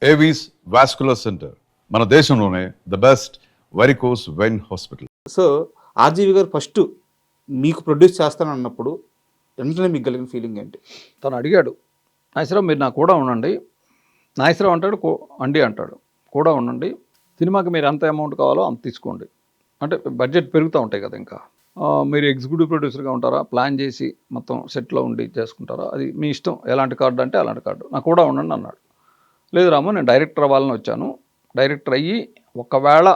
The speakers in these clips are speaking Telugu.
ఏవీస్ వాస్కులర్ సెంటర్, మన దేశంలోనే the best varicose vein hospital. So RGV గారు ఫస్ట్ మీకు ప్రొడ్యూస్ చేస్తానన్నప్పుడు వెంటనే మీకు కలిగిన ఫీలింగ్ ఏంటి? తను అడిగాడు, నాగేశ్వరరావు మీరు నాకు కూడా ఉండండి. నాగేశ్వరరావు అంటాడు, అండి అంటాడు, కూడా ఉండండి, సినిమాకి మీరు ఎంత అమౌంట్ కావాలో అంత తీసుకోండి. అంటే బడ్జెట్ పెరుగుతూ ఉంటాయి కదా, ఇంకా మీరు ఎగ్జిక్యూటివ్ ప్రొడ్యూసర్గా ఉంటారా, ప్లాన్ చేసి మొత్తం సెట్లో ఉండి చేసుకుంటారా, అది మీ ఇష్టం, ఎలాంటి కార్డు అంటే అలాంటి కార్డు, నాకు కూడా ఉండండి అన్నాడు. లేదు రాము, నేను డైరెక్టర్ అవ్వాలని వచ్చాను, డైరెక్టర్ అయ్యి ఒకవేళ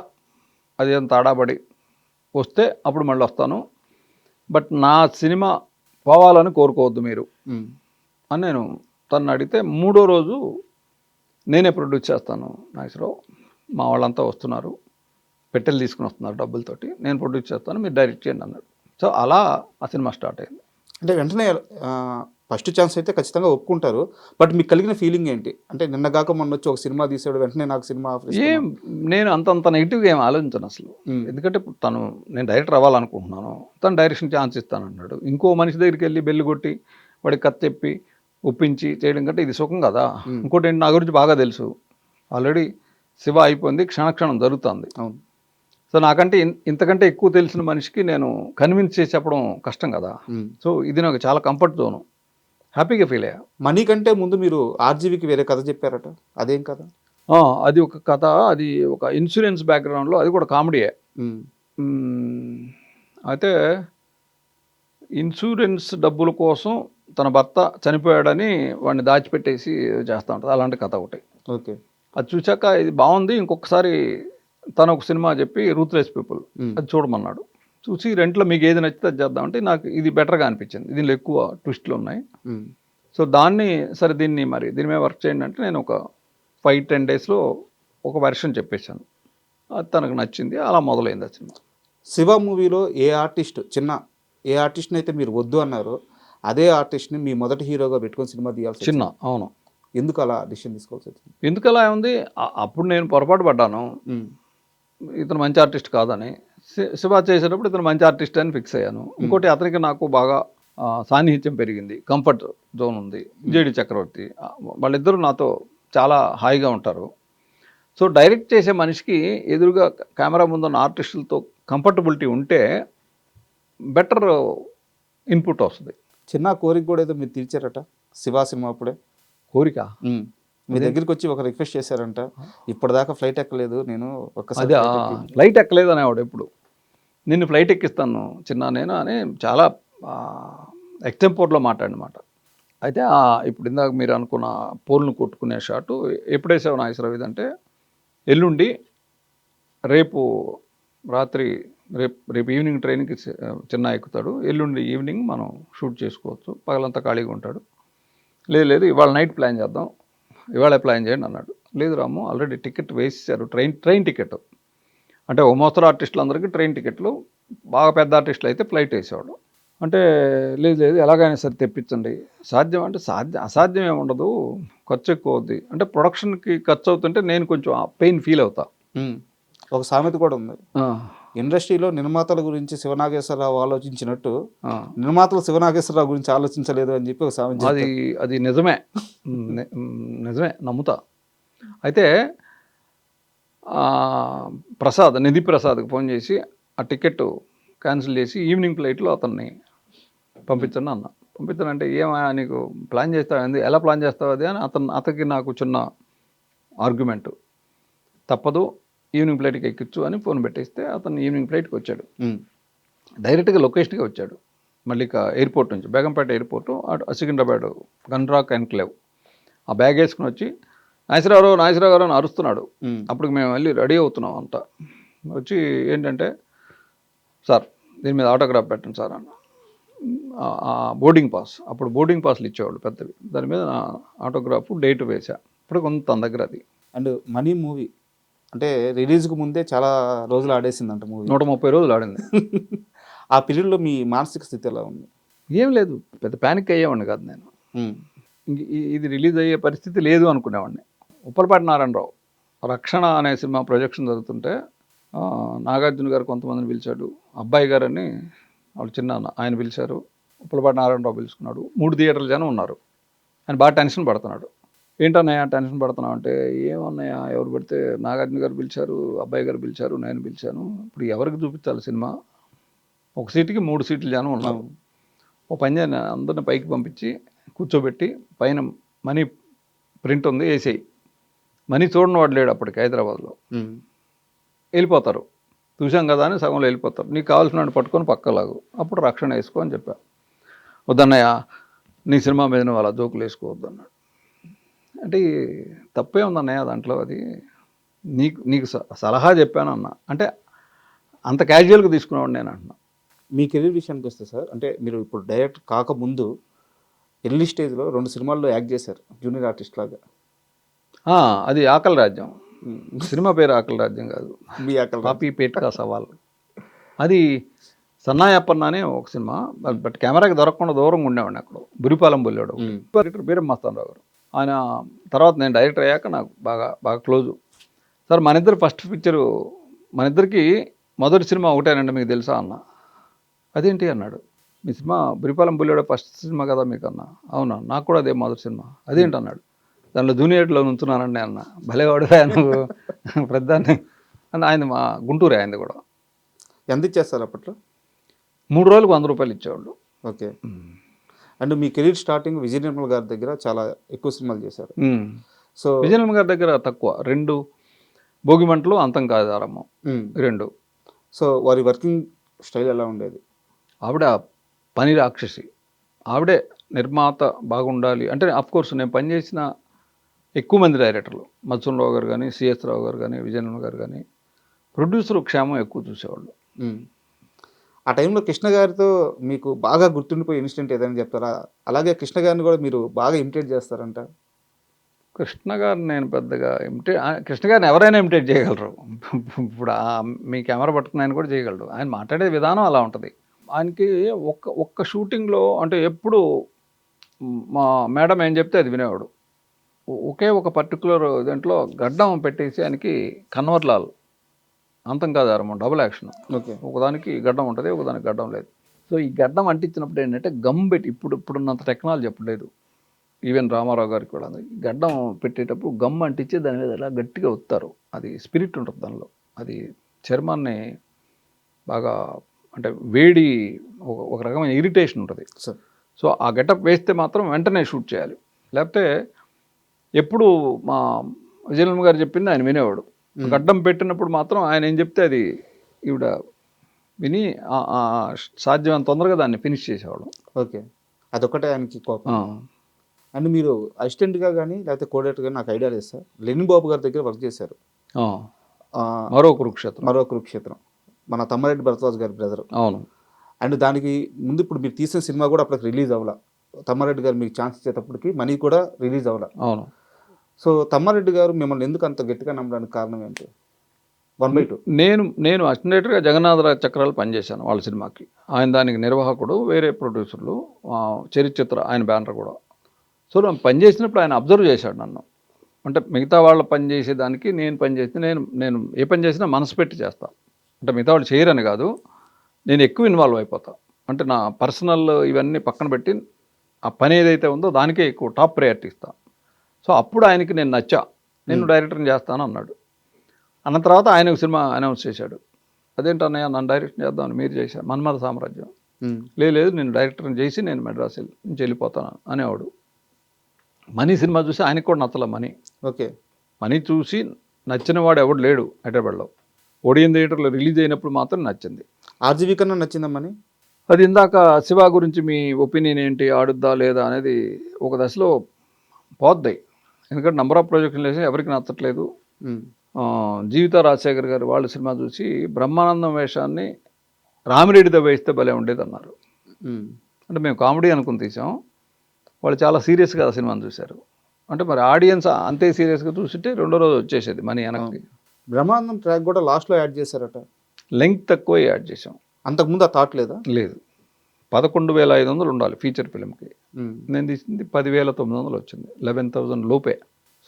అది ఎంత ఆడాబడి వస్తే అప్పుడు మళ్ళీ వస్తాను, బట్ నా సినిమా పోవాలని కోరుకోవద్దు మీరు అని నేను తను అడిగితే, మూడో రోజు నేనే ప్రొడ్యూస్ చేస్తాను నాగేశ్వరరావు, మా వాళ్ళంతా వస్తున్నారు, పెట్టెలు తీసుకుని వస్తున్నారు డబ్బులతోటి, నేను ప్రొడ్యూస్ చేస్తాను, మీరు డైరెక్ట్ చేయండి అన్నాడు. సో అలా ఆ సినిమా స్టార్ట్ అయింది. అంటే వెంటనే ఫస్ట్ ఛాన్స్ అయితే ఖచ్చితంగా ఒప్పుకుంటారు, బట్ మీకు కలిగిన ఫీలింగ్ ఏంటి? అంటే నిన్నగాక మొన్న వచ్చి ఒక సినిమా తీసాడు, వెంటనే నాకు సినిమా ఆఫర్ ఏం నేను అంత నెగిటివ్గా ఏం ఆలోచించాను అసలు. ఎందుకంటే తను, నేను డైరెక్టర్ అవ్వాలనుకుంటున్నాను, తను డైరెక్షన్ ఛాన్స్ ఇస్తానన్నాడు. ఇంకో మనిషి దగ్గరికి వెళ్ళి బెల్లు కొట్టి వాడికి కథ చెప్పి ఒప్పించి చేయడం కంటే ఇది సుఖం కదా. ఇంకోటి ఏంటి, నా గురించి బాగా తెలుసు, ఆల్రెడీ శివ అయిపోయింది, క్షణక్షణం జరుగుతుంది. అవును. సో నాకంటే ఇంతకంటే ఎక్కువ తెలిసిన మనిషికి నేను కన్విన్స్ చేసి చెప్పడం కష్టం కదా. సో ఇది నాకు చాలా కంఫర్ట్ జోను, హ్యాపీగా ఫీల్ అయ్యా. మనీ కంటే ముందు మీరు ఆర్జీవికి వేరే కథ చెప్పారట, అదేం కథ? అది ఒక కథ, అది ఒక ఇన్సూరెన్స్ బ్యాక్గ్రౌండ్లో, అది కూడా కామెడీయే. అయితే ఇన్సూరెన్స్ డబ్బుల కోసం తన భర్త చనిపోయాడని వాడిని దాచిపెట్టేసి చేస్తూ ఉంటుంది, అలాంటి కథ ఒకటి. ఓకే. అది చూశాక ఇది బాగుంది, ఇంకొకసారి తను ఒక సినిమా చెప్పి రూత్లెస్ పీపుల్, అది చూడమన్నాడు. చూసి రెంట్లో మీకు ఏది నచ్చితే అది చేద్దామంటే నాకు ఇది బెటర్గా అనిపించింది, దీనిలో ఎక్కువ ట్విస్ట్లు ఉన్నాయి. సో దాన్ని సరే దీన్ని మరి దీని మీద వర్క్ చేయండి అంటే, నేను ఒక 5-10 డేస్లో ఒక వెర్షన్ చెప్పేశాను, అది తనకు నచ్చింది, అలా మొదలైంది ఆ సినిమా. శివ మూవీలో ఏ ఆర్టిస్ట్ని అయితే మీరు వద్దు అన్నారో అదే ఆర్టిస్ట్ని మీ మొదటి హీరోగా పెట్టుకొని సినిమా తీయాల్సి చిన్న. అవును. ఎందుకు అలా డిసిషన్ తీసుకోవాల్సి వచ్చింది? ఎందుకు అలా ఉంది, అప్పుడు నేను పొరపాటు పడ్డాను, ఇతను మంచి ఆర్టిస్ట్ కాదని. శివ చేసేటప్పుడు ఇతను మంచి ఆర్టిస్ట్ అని ఫిక్స్ అయ్యాను. ఇంకోటి, అతనికి నాకు బాగా సాన్నిహిత్యం పెరిగింది, కంఫర్ట్ జోన్ ఉంది. జేడి చక్రవర్తి, వాళ్ళిద్దరూ నాతో చాలా హాయిగా ఉంటారు. సో డైరెక్ట్ చేసే మనిషికి ఎదురుగా కెమెరా ముందున్న ఆర్టిస్టులతో కంఫర్టబిలిటీ ఉంటే బెటర్ ఇన్పుట్ వస్తుంది. చిన్న కోరిక కూడా ఏదో మీరు తీర్చారట శివ సినిమా అప్పుడే. కోరిక? మీ దగ్గరికి వచ్చి ఒక రిక్వెస్ట్ చేశారంట, ఇప్పటిదాకా ఫ్లైట్ ఎక్కలేదు, నేను ఒక్కసారి ఫ్లైట్ ఎక్కలేదు అనేవాడు ఎప్పుడు, నిన్ను ఫ్లైట్ ఎక్కిస్తాను చిన్న నేను అని చాలా ఎక్స్టెంపోర్లో మాట్లాడినమాట. అయితే ఇప్పుడు ఇందాక మీరు అనుకున్న పోల్ను కొట్టుకునే షాటు ఎప్పుడేసావు నాగేశ్వరరావు ఇదంటే, ఎల్లుండి రేపు రాత్రి రేపు ఈవినింగ్ ట్రైన్కి చిన్న ఎక్కుతాడు, ఎల్లుండి ఈవినింగ్ మనం షూట్ చేసుకోవచ్చు, పగలంతా ఖాళీగా ఉంటాడు. లేదు ఇవాళ నైట్ ప్లాన్ చేద్దాం, ఇవాళ ప్లాన్ చేయండి అన్నాడు. లేదు రాము, ఆల్రెడీ టికెట్ వేసేసారు, ట్రైన్ టికెట్. అంటే ఓ మోస్తరు ఆర్టిస్టులు అందరికీ ట్రైన్ టికెట్లు, బాగా పెద్ద ఆర్టిస్టులు అయితే ఫ్లైట్ వేసేవాడు. అంటే లేదు ఎలాగైనా సరే తెప్పించండి. సాధ్యం అంటే అసాధ్యం ఏమి ఉండదు, ఖర్చు ఎక్కువ అవుద్ది అంటే, ప్రొడక్షన్కి ఖర్చు అవుతుంటే నేను కొంచెం పెయిన్ ఫీల్ అవుతా. ఒక సామెత కూడా ఉంది, ఇండస్ట్రీలో నిర్మాతల గురించి శివనాగేశ్వరరావు ఆలోచించినట్టు నిర్మాతలు శివనాగేశ్వరరావు గురించి ఆలోచించలేదు అని చెప్పి ఒక సామెత. అది నిజమే, నమ్ముతా. అయితే నిధి ప్రసాద్కి ఫోన్ చేసి ఆ టికెట్ క్యాన్సిల్ చేసి ఈవినింగ్ ఫ్లైట్లో అతన్ని పంపించండి అన్న. పంపించానంటే ఏమయ్యా నీకు ప్లాన్ చేస్తావు, ఎలా ప్లాన్ చేస్తావు అది అని అతనికి నాకు చిన్న ఆర్గ్యుమెంట్. తప్పదు, ఈవినింగ్ ఫ్లైట్కి ఎక్కించు అని ఫోన్ పెట్టేస్తే అతను ఈవినింగ్ ఫ్లైట్కి వచ్చాడు, డైరెక్ట్గా లొకేషన్కి వచ్చాడు. మళ్ళీ ఎయిర్పోర్ట్ నుంచి, బేగంపేట ఎయిర్పోర్టు, సికింద్రాబాద్ గన్రాక్ ఎన్క్లేవ్, ఆ బ్యాగ్ వేసుకుని వచ్చి నాగేశ్వరరావు గారు అని అరుస్తున్నాడు. అప్పుడు మేము వెళ్ళి రెడీ అవుతున్నాం అంతా. వచ్చి ఏంటంటే, సార్ దీని మీద ఆటోగ్రాఫ్ పెట్టండి సార్ అన్న. బోర్డింగ్ పాస్, అప్పుడు బోర్డింగ్ పాస్లు ఇచ్చేవాళ్ళు పెద్దవి, దాని మీద నా ఆటోగ్రాఫ్ డేట్ వేసా. ఇప్పుడు కొంత తన దగ్గర అది. అండ్ మనీ మూవీ అంటే రిలీజ్కి ముందే చాలా రోజులు ఆడేసిందంట మూవీ, 130 రోజులు ఆడింది. ఆ పీరియడ్లో మీ మానసిక స్థితి ఎలా ఉంది? ఏం లేదు, పెద్ద ప్యానిక్ అయ్యేవాడిని కాదు నేను. ఇది రిలీజ్ అయ్యే పరిస్థితి లేదు అనుకునేవాడిని. ఉప్పలపాటి నారాయణరావు రక్షణ అనే సినిమా ప్రొజెక్షన్ జరుగుతుంటే నాగార్జున గారు కొంతమందిని పిలిచాడు, అబ్బాయి గారని వాళ్ళు చిన్న ఆయన పిలిచారు, ఉప్పలపాటి నారాయణరావు పిలుచుకున్నాడు. 3 థియేటర్ల జనం ఉన్నారు, ఆయన బాగా టెన్షన్ పడుతున్నాడు. ఏంటన్నయ్య టెన్షన్ పడుతున్నావు అంటే, ఏమన్నయ్య ఎవరు పెడితే నాగార్జున గారు పిలిచారు, అబ్బాయి గారు పిలిచారు, నేను పిలిచాను, ఇప్పుడు ఎవరికి చూపించాలి సినిమా, ఒక సీటుకి 3 సీట్లు జనం ఉన్నారు, ఓ పని చేయని అందరిని పైకి పంపించి కూర్చోబెట్టి పైన మనీ ప్రింట్ ఉంది వేసేయి, మనీ చూడని వాడు లేడు అప్పటికి హైదరాబాద్లో, వెళ్ళిపోతారు, చూసాం కదా అని సగంలో వెళ్ళిపోతారు, నీకు కావాల్సిన వాడిని పట్టుకొని పక్కలాగు, అప్పుడు రక్షణ వేసుకో అని చెప్పా. వద్దన్నయ్య నీ సినిమా మీద వాళ్ళ జోకులు వేసుకోవద్దు అన్నాడు. అంటే తప్పే ఉందన్నయ్య దాంట్లో, అది నీకు సలహా చెప్పాను అన్న, అంటే అంత క్యాజువల్గా తీసుకునేవాడు నేను అంటున్నా. మీ కెరీర్ విషయానికి వస్తే సార్, అంటే మీరు ఇప్పుడు డైరెక్ట్ కాకముందు ఎర్లీ స్టేజ్లో 2 సినిమాల్లో యాక్ట్ చేశారు జూనియర్ ఆర్టిస్ట్ లాగా. అది ఆకలి రాజ్యం, సినిమా పేరు ఆకలి రాజ్యం కాదు, మీ ఆకలి కాపీ పేట్కా సవాల్. అది సన్నాయప్పన్న అని ఒక సినిమా, బట్ కెమెరాకి దొరకకుండా దూరంగా ఉండేవాడిని అక్కడ, బురిపాలెం బొల్లాడు డైరెక్టర్ బీరం మస్తానరావు గారు. ఆయన తర్వాత నేను డైరెక్టర్ అయ్యాక నాకు బాగా క్లోజు. సార్ మన ఇద్దరు ఫస్ట్ పిక్చరు, మన ఇద్దరికి మొదటి సినిమా ఒకటేనండి మీకు తెలుసా అన్న. అదేంటి అన్నాడు, మీ సినిమా బురిపాలెం బొల్లాడు ఫస్ట్ సినిమా కదా మీకు అన్న. అవునా, నాకు కూడా అదే మొదటి సినిమా. అదేంటి అన్నాడు, దాంట్లో జూనియర్లో నుంచున్నానండి అన్న. భలేవాడు ఆయన ప్రధాని అని. ఆయన మా గుంటూరు ఆయనది కూడా. ఎంత ఇచ్చేస్తారు అప్పట్లో? 3 రోజులకు 100 రూపాయలు ఇచ్చేవాళ్ళు. ఓకే. అండ్ మీ కెరీర్ స్టార్టింగ్ విజయ నిర్మల్ గారి దగ్గర చాలా ఎక్కువ సినిమాలు చేశారు. సో విజయ నిర్మల్ గారి దగ్గర తక్కువ, 2 భోగిమంటలు, అంతం కాదు ఆరంభం, 2. సో వారి వర్కింగ్ స్టైల్ ఎలా ఉండేది? ఆవిడ పని రాక్షసి, ఆవిడే నిర్మాత బాగుండాలి అంటే. అఫ్కోర్స్ నేను పనిచేసిన ఎక్కువ మంది డైరెక్టర్లు, మత్సూన్ గారు కానీ, సిఎస్ రావు గారు కానీ, విజయ నిర్మల్ గారు కానీ, ప్రొడ్యూసర్ క్షేమం ఎక్కువ చూసేవాళ్ళు. ఆ టైంలో కృష్ణ గారితో మీకు బాగా గుర్తుండిపోయే ఇన్సిడెంట్ ఏదైనా చెప్తారా? అలాగే కృష్ణ గారిని కూడా మీరు బాగా ఇమిటేట్ చేస్తారంట. కృష్ణ గారిని నేను పెద్దగా కృష్ణ గారిని ఎవరైనా ఇమిటేట్ చేయగలరు. ఇప్పుడు మీ కెమెరా పట్టుకుని ఆయన కూడా చేయగలరు. ఆయన మాట్లాడే విధానం అలా ఉంటుంది. ఆయనకి ఒక్క షూటింగ్లో అంటే ఎప్పుడు మా మేడం ఏం చెప్తే అది వినేవాడు. ఒకే ఒక పర్టికులర్ దాంట్లో గడ్డం పెట్టేసి ఆయనకి కన్వర్లాల్, అంతం కాదు ఆరంభం, డబుల్ యాక్షన్. ఓకే. ఒకదానికి గడ్డం ఉంటుంది, ఒకదానికి గడ్డం లేదు. సో ఈ గడ్డం అంటించినప్పుడు ఏంటంటే గమ్ పెట్టి, ఇప్పుడున్నంత టెక్నాలజీ ఎప్పుడు లేదు, ఈవెన్ రామారావు గారికి కూడా గడ్డం పెట్టేటప్పుడు గమ్ అంటించి దాని మీద ఎలా గట్టిగా ఒత్తారు. అది స్పిరిట్ ఉంటుంది దానిలో, అది చర్మాన్ని బాగా అంటే వేడి, ఒక రకమైన ఇరిటేషన్ ఉంటుంది. సో ఆ గెటప్ వేస్తే మాత్రం వెంటనే షూట్ చేయాలి, లేకపోతే ఎప్పుడు మా విజయలమ్మ గారు చెప్పింది ఆయన వినేవాడు. గడ్డం పెట్టినప్పుడు మాత్రం ఆయన ఏం చెప్తే అది ఈవిడ విని సాధ్యమైనంత తొందరగా దాన్ని ఫినిష్ చేసేవాడు. ఓకే. అదొకటే ఆయనకి కోపం. అండ్ మీరు అసిస్టెంట్గా కానీ లేకపోతే కోఆర్డినేటర్ కానీ నాకు ఐడియా లేదు సార్, లెనిన్ బాబు గారి దగ్గర వర్క్ చేశారు. మరో కురుక్షేత్రం మన తమ్మారెడ్డి భరద్వాజ్ గారి బ్రదర్. అవును. అండ్ దానికి ముందు ఇప్పుడు మీరు తీసిన సినిమా కూడా అప్పటికి రిలీజ్ అవ్వాల. తమ్మారెడ్డి గారు మీకు ఛాన్స్ ఇచ్చేటప్పటికి మనీ కూడా రిలీజ్ అవ్వాల. అవును. సో తమ్మారెడ్డి గారు మిమ్మల్ని ఎందుకు అంత గట్టిగా నమ్మడానికి కారణం ఏంటి? 1/2 నేను అసిస్టెంట్గా జగన్నాథరావు చక్రాలు పనిచేశాను వాళ్ళ సినిమాకి. ఆయన దానికి నిర్వాహకుడు, వేరే ప్రొడ్యూసర్లు, చరిత్ర ఆయన బ్యానర్ కూడా. సో నేను పనిచేసినప్పుడు ఆయన అబ్జర్వ్ చేశాడు నన్ను. అంటే మిగతా వాళ్ళ పని చేసేదానికి నేను పనిచేస్తే నేను ఏ పని చేసినా మనసు పెట్టి చేస్తాను. అంటే మిగతా వాళ్ళు చేయరని కాదు, నేను ఎక్కువ ఇన్వాల్వ్ అయిపోతా. అంటే నా పర్సనల్ ఇవన్నీ పక్కన పెట్టి ఆ పని ఏదైతే ఉందో దానికే ఎక్కువ టాప్ ప్రయారిటీ ఇస్తాను. సో అప్పుడు ఆయనకి నేను నచ్చా, నేను డైరెక్టర్ని చేస్తాను అన్నాడు. అన్న తర్వాత ఆయన ఒక సినిమా అనౌన్స్ చేశాడు. అదేంటన్నయ్య నన్ను డైరెక్షన్ చేద్దామని మీరు చేశారు, మన్మథ సామ్రాజ్యం. లేదు నేను డైరెక్టర్ని చేసి నేను మెడ్రాస్ నుంచి వెళ్ళిపోతాను అనేవాడు. మనీ సినిమా చూసి ఆయనకు కూడా నచ్చలే మనీ. ఓకే. మనీ చూసి నచ్చిన వాడు ఎవడు లేడు హైదరాబాద్లో. ఓడియన్ థియేటర్లో రిలీజ్ అయినప్పుడు మాత్రం నచ్చింది. ఆర్జీవీ కన్నా నచ్చిందా మనీ? అది ఇందాక శివ గురించి మీ ఒపీనియన్ ఏంటి, ఆడుద్దా లేదా అనేది ఒక దశలో పోద్ది. ఎందుకంటే నంబర్ ఆఫ్ ప్రొజెక్షన్ వేసి ఎవరికి నచ్చట్లేదు. జీవిత రాజశేఖర్ గారు వాళ్ళ సినిమా చూసి బ్రహ్మానందం వేషాన్ని రామిరెడ్డితో వేస్తే భలే ఉండేది అన్నారు. అంటే మేము కామెడీ అనుకుని తీసాం, వాళ్ళు చాలా సీరియస్గా ఆ సినిమాని చూశారు. అంటే మరి ఆడియన్స్ అంతే సీరియస్గా చూస్తుంటే రెండో రోజు వచ్చేసేది మనీ వెనక్కి. బ్రహ్మానందం ట్రాక్ కూడా లాస్ట్లో యాడ్ చేశారట. లెంగ్త్ తక్కువ యాడ్ చేసాం. అంతకుముందు ఆ థాట్ లేదా? లేదు. 11,500 ఉండాలి ఫీచర్ ఫిలింకి. నేను తీసింది 10,900 వచ్చింది, 11,000 లోపే.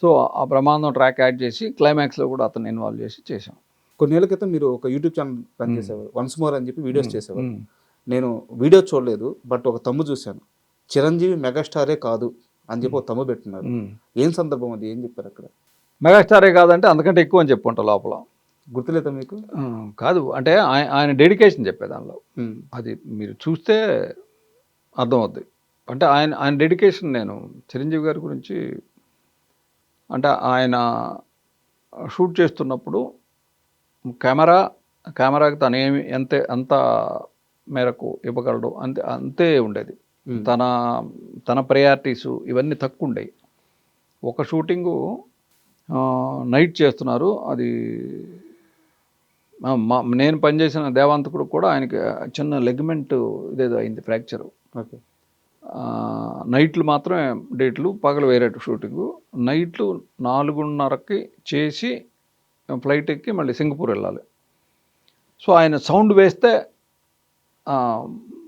సో ఆ బ్రహ్మానందం ట్రాక్ యాడ్ చేసి క్లైమాక్స్లో కూడా అతను ఇన్వాల్వ్ చేసి చేసాం. కొన్నేళ్ల క్రితం మీరు ఒక యూట్యూబ్ ఛానల్ రన్ చేసేవారు, వన్స్ మోర్ అని చెప్పి వీడియోస్ చేసేవారు. నేను వీడియో చూడలేదు, బట్ ఒక తమ్ము చూశాను. చిరంజీవి మెగాస్టారే కాదు అని చెప్పి ఒక తమ్ము పెట్టున్నారు. ఏం సందర్భం అది, ఏం చెప్పారు అక్కడ? మెగాస్టారే కాదంటే అంతకంటే ఎక్కువ అని చెప్పుకుంటా లోపల. గుర్తులేదా మీకు? కాదు అంటే ఆయన డెడికేషన్ చెప్పే దానిలో అది మీరు చూస్తే అర్థమవుద్ది. అంటే ఆయన డెడికేషన్ నేను చిరంజీవి గారి గురించి అంటే ఆయన షూట్ చేస్తున్నప్పుడు కెమెరాకి తను ఎంత మేరకు ఇవ్వగలడు అంతే ఉండేది. తన ప్రయారిటీసు ఇవన్నీ తక్కువ ఉండేవి. ఒక షూటింగు నైట్ చేస్తున్నారు, అది నేను పనిచేసిన దేవాంతకుడు కూడా ఆయనకి చిన్న లెగ్మెంట్ ఇదేదో అయింది, ఫ్రాక్చరు. ఓకే. నైట్లు మాత్రమే డేట్లు, పగలు వేరే షూటింగు. నైట్లు 4:30కి చేసి ఫ్లైట్ ఎక్కి మళ్ళీ సింగపూర్ వెళ్ళాలి. సో ఆయన సౌండ్ వేస్తే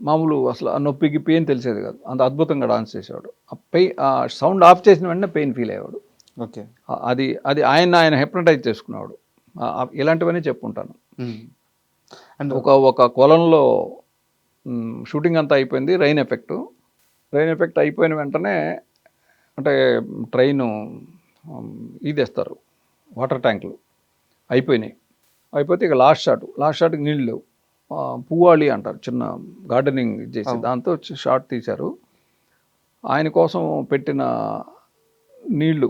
మామూలు అసలు ఆ నొప్పికి పెయిన్ తెలిసేది కాదు, అంత అద్భుతంగా డాన్స్ చేసేవాడు. ఆ సౌండ్ ఆఫ్ చేసిన వెంటనే పెయిన్ ఫీల్ అయ్యేవాడు. ఓకే. అది ఆయన హెప్నటైజ్ చేసుకునేవాడు. ఇలాంటివన్నీ చెప్పుకుంటాను. అండ్ ఒక కొలంలో షూటింగ్ అంతా అయిపోయింది, రైన్ ఎఫెక్ట్ అయిపోయిన వెంటనే అంటే ట్రైను ఇదేస్తారు, వాటర్ ట్యాంకులు అయిపోతే ఇక లాస్ట్ షాట్కి నీళ్ళు లేవు. పువ్వాళి అంటారు, చిన్న గార్డెనింగ్ చేసి దాంతో షాట్ తీశారు. ఆయన కోసం పెట్టిన నీళ్లు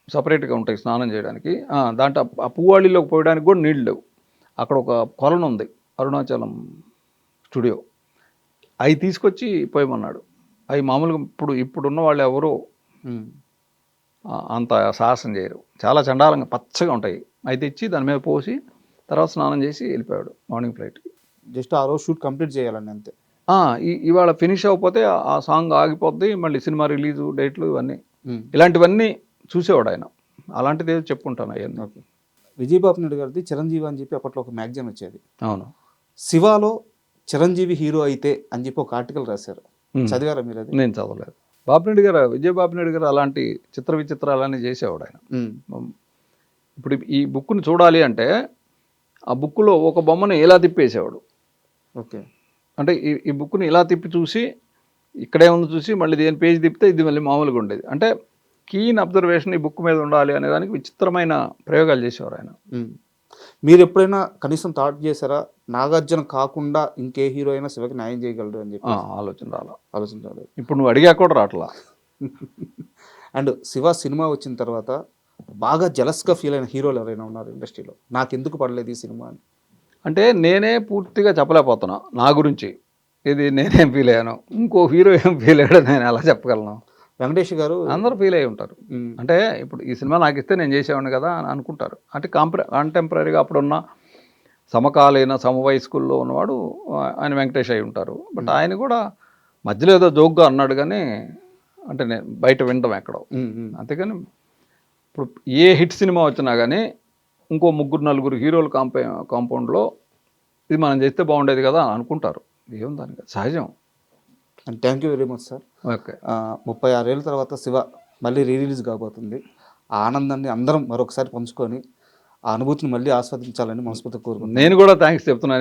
సపరేట్గా ఉంటాయి స్నానం చేయడానికి. దాంట్లో ఆ పువ్వాళిలోకి పోయడానికి కూడా నీళ్ళు లేవు. అక్కడ ఒక కొలను ఉంది, అరుణాచలం స్టూడియో, అవి తీసుకొచ్చి పోయమన్నాడు. అవి మామూలుగా ఇప్పుడున్న వాళ్ళు ఎవరు అంత సాహసం చేయరు, చాలా చండాలంగా పచ్చగా ఉంటాయి. అవి తెచ్చి దాని మీద పోసి తర్వాత స్నానం చేసి వెళ్ళిపోయాడు మార్నింగ్ ఫ్లైట్కి. జస్ట్ ఆ రోజు షూట్ కంప్లీట్ చేయాలండి అంతే. ఇవాళ ఫినిష్ అయిపోతే ఆ సాంగ్ ఆగిపోద్ది, మళ్ళీ సినిమా రిలీజు డేట్లు ఇవన్నీ ఇలాంటివన్నీ చూసేవాడు ఆయన. అలాంటిది ఏదో చెప్పుకుంటాను అవన్నీ. ఓకే. విజయబాబు నాయుడు గారిది చిరంజీవి అని చెప్పి అప్పట్లో ఒక మ్యాగజైన్ వచ్చేది. అవును. శివాలో చిరంజీవి హీరో అయితే అని చెప్పి ఒక ఆర్టికల్ రాశారు, చదివారా మీరు అది? నేను చదవలేదు. విజయబాబు నాయుడు గారు అలాంటి చిత్ర విచిత్రాలన్నీ చేసేవాడు ఆయన. ఇప్పుడు ఈ బుక్ని చూడాలి అంటే ఆ బుక్లో ఒక బొమ్మను ఇలా తిప్పేసేవాడు. ఓకే. అంటే ఈ బుక్ని ఇలా తిప్పి చూసి ఇక్కడే ఉంది చూసి మళ్ళీ దేని పేజ్ తిప్పితే ఇది మళ్ళీ మామూలుగా ఉండేది. అంటే కీన్ అబ్జర్వేషన్ ఈ బుక్ మీద ఉండాలి అనే దానికి విచిత్రమైన ప్రయోగాలు చేసేవారు ఆయన. మీరు ఎప్పుడైనా కనీసం థాట్ చేశారా, నాగార్జున కాకుండా ఇంకే హీరో అయినా శివకి న్యాయం చేయగలడు అని చెప్పి? ఆలోచన రాలేదు. ఇప్పుడు నువ్వు అడిగా కూడా రావట్లా. అండ్ శివ సినిమా వచ్చిన తర్వాత బాగా జలస్గా ఫీల్ అయిన హీరోలు ఎవరైనా ఉన్నారు ఇండస్ట్రీలో, నాకు ఎందుకు పడలేదు ఈ సినిమా అని? అంటే నేనే పూర్తిగా చెప్పలేకపోతున్నా నా గురించి. ఇది నేనేం ఫీల్ అయ్యాను, ఇంకో హీరో ఏం ఫీల్ అయ్యాడో నేను ఎలా చెప్పగలను? వెంకటేష్ గారు అందరూ ఫీల్ అయ్యి ఉంటారు. అంటే ఇప్పుడు ఈ సినిమా నాకు ఇస్తే నేను చేసేవాడిని కదా అని అనుకుంటారు. అంటే కంటెంపరీగా అప్పుడున్న సమకాలీన సమవయస్కుల్లో ఉన్నవాడు ఆయన వెంకటేష్ అయి ఉంటారు. బట్ ఆయన కూడా మధ్యలో ఏదో జోక్గా అన్నాడు కానీ, అంటే నేను బయట వినడం ఎక్కడో. అంతేగాని ఇప్పుడు ఏ హిట్ సినిమా వచ్చినా కానీ ఇంకో 3-4 హీరోల కాంపౌండ్లో ఇది మనం చేస్తే బాగుండేది కదా అని అనుకుంటారు. ఏం దానికి సహజం. And thank you very much sir. Okay. 36 ఏళ్ళ తర్వాత శివ మళ్ళీ రిలీజ్ కాబోతుంది. ఆ ఆనందాన్ని అందరం మరొకసారి పంచుకొని ఆ అనుభూతిని మళ్ళీ ఆస్వాదించాలని మనస్ఫూర్తిగా కోరుకుంటున్నాను. నేను కూడా థ్యాంక్స్ చెప్తున్నాను.